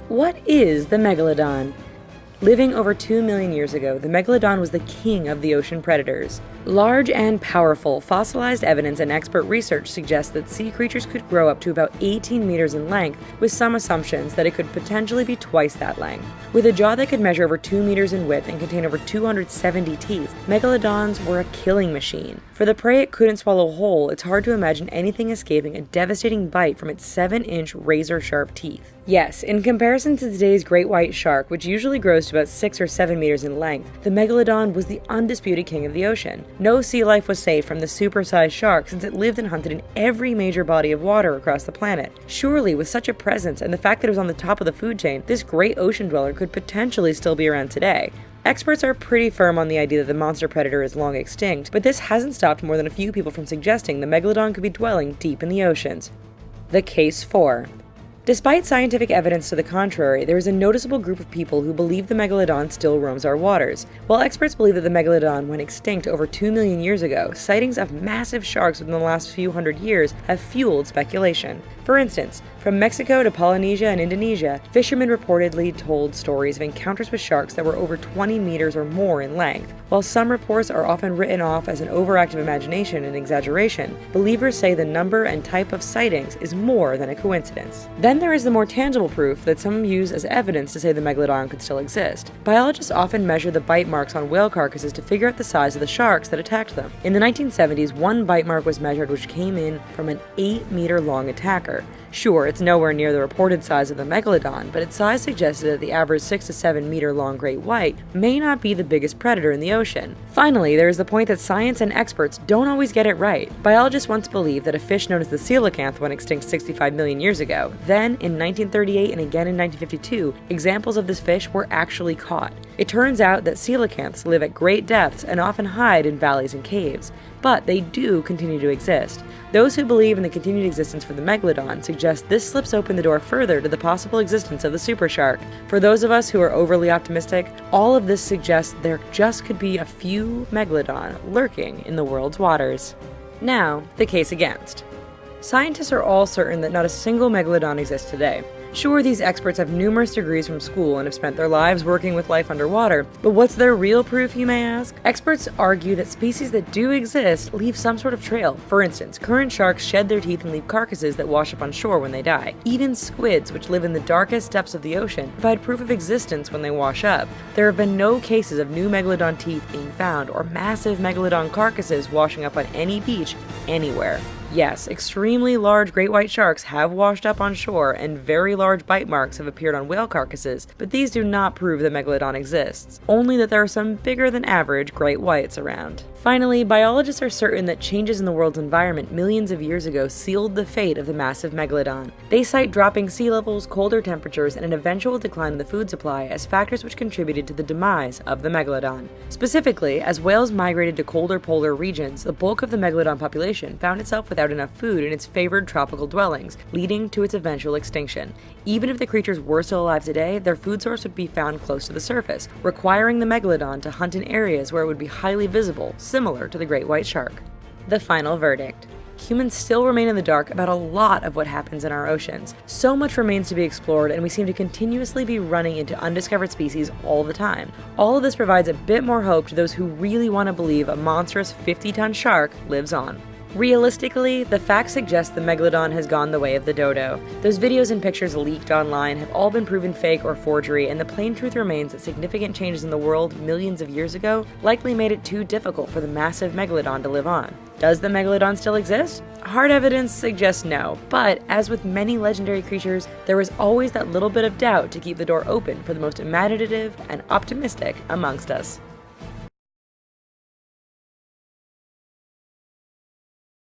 What is the Megalodon? Living over 2 million years ago, the Megalodon was the king of the ocean predators. Large and powerful, fossilized evidence and expert research suggests that sea creatures could grow up to about 18 meters in length, with some assumptions that it could potentially be twice that length. With a jaw that could measure over 2 meters in width and contain over 270 teeth, Megalodons were a killing machine. For the prey it couldn't swallow whole, it's hard to imagine anything escaping a devastating bite from its 7-inch razor-sharp teeth. Yes, in comparison to today's great white shark, which usually grows to about 6 or 7 meters in length, the Megalodon was the undisputed king of the ocean. No sea life was safe from the supersized shark since it lived and hunted in every major body of water across the planet. Surely, with such a presence and the fact that it was on the top of the food chain, this great ocean dweller could potentially still be around today. Experts are pretty firm on the idea that the monster predator is long extinct, but this hasn't stopped more than a few people from suggesting the Megalodon could be dwelling deep in the oceans. The Case for. Despite scientific evidence to the contrary, there is a noticeable group of people who believe the Megalodon still roams our waters. While experts believe that the Megalodon went extinct over 2 million years ago, sightings of massive sharks within the last few hundred years have fueled speculation. For instance, from Mexico to Polynesia and Indonesia, fishermen reportedly told stories of encounters with sharks that were over 20 meters or more in length. While some reports are often written off as an overactive imagination and exaggeration, believers say the number and type of sightings is more than a coincidence. Then there is the more tangible proof that some use as evidence to say the Megalodon could still exist. Biologists often measure the bite marks on whale carcasses to figure out the size of the sharks that attacked them. In the 1970s, one bite mark was measured which came in from an 8-meter-long attacker. Sure, it's nowhere near the reported size of the Megalodon, but its size suggested that the average 6 to 7 meter long great white may not be the biggest predator in the ocean. Finally, there is the point that science and experts don't always get it right. Biologists once believed that a fish known as the coelacanth went extinct 65 million years ago. Then, in 1938 and again in 1952, examples of this fish were actually caught. It turns out that coelacanths live at great depths and often hide in valleys and caves, but they do continue to exist. Those who believe in the continued existence for the Megalodon suggest this slips open the door further to the possible existence of the super shark. For those of us who are overly optimistic, all of this suggests there just could be a few Megalodon lurking in the world's waters. Now, the case against. Scientists are all certain that not a single Megalodon exists today. Sure, these experts have numerous degrees from school and have spent their lives working with life underwater, but what's their real proof, you may ask? Experts argue that species that do exist leave some sort of trail. For instance, current sharks shed their teeth and leave carcasses that wash up on shore when they die. Even squids, which live in the darkest depths of the ocean, provide proof of existence when they wash up. There have been no cases of new Megalodon teeth being found or massive Megalodon carcasses washing up on any beach anywhere. Yes, extremely large great white sharks have washed up on shore, and very large bite marks have appeared on whale carcasses, but these do not prove that Megalodon exists, only that there are some bigger than average great whites around. Finally, biologists are certain that changes in the world's environment millions of years ago sealed the fate of the massive Megalodon. They cite dropping sea levels, colder temperatures, and an eventual decline in the food supply as factors which contributed to the demise of the Megalodon. Specifically, as whales migrated to colder polar regions, the bulk of the Megalodon population found itself without enough food in its favored tropical dwellings, leading to its eventual extinction. Even if the creatures were still alive today, their food source would be found close to the surface, requiring the Megalodon to hunt in areas where it would be highly visible, similar to the great white shark. The final verdict. Humans still remain in the dark about a lot of what happens in our oceans. So much remains to be explored, and we seem to continuously be running into undiscovered species all the time. All of this provides a bit more hope to those who really want to believe a monstrous 50-ton shark lives on. Realistically, the facts suggest the Megalodon has gone the way of the dodo. Those videos and pictures leaked online have all been proven fake or forgery, and the plain truth remains that significant changes in the world millions of years ago likely made it too difficult for the massive Megalodon to live on. Does the Megalodon still exist? Hard evidence suggests no, but as with many legendary creatures, there is always that little bit of doubt to keep the door open for the most imaginative and optimistic amongst us.